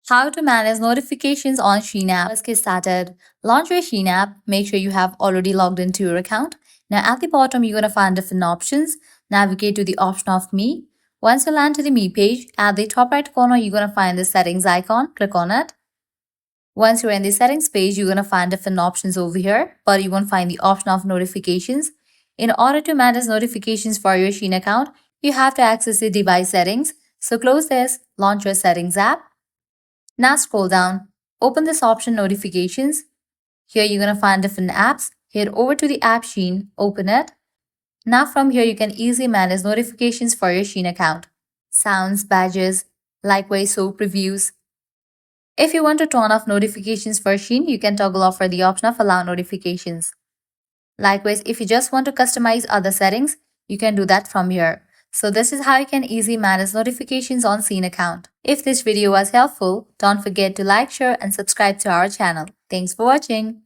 How to manage notifications on Shein app. Let's get started. Launch your Shein app. Make sure you have already logged into your account. Now at the bottom, you're going to find different options. Navigate to the option of Me. Once you land to the Me page, at the top right corner, you're going to find the settings icon. Click on it. Once you're in the settings page, you're going to find different options over here, but you won't find the option of notifications. In order to manage notifications for your Shein account, you have to access the device settings. So close this, launch your settings app. Now scroll down, open this option notifications. Here you're going to find different apps. Head over to the app Shein, open it. Now from here you can easily manage notifications for your Shein account. Sounds, badges, likewise soap reviews. If you want to turn off notifications for Shein, you can toggle off for the option of allow notifications. Likewise, if you just want to customize other settings, you can do that from here. So this is how you can easily manage notifications on Shein account. If this video was helpful, don't forget to like, share and subscribe to our channel. Thanks for watching.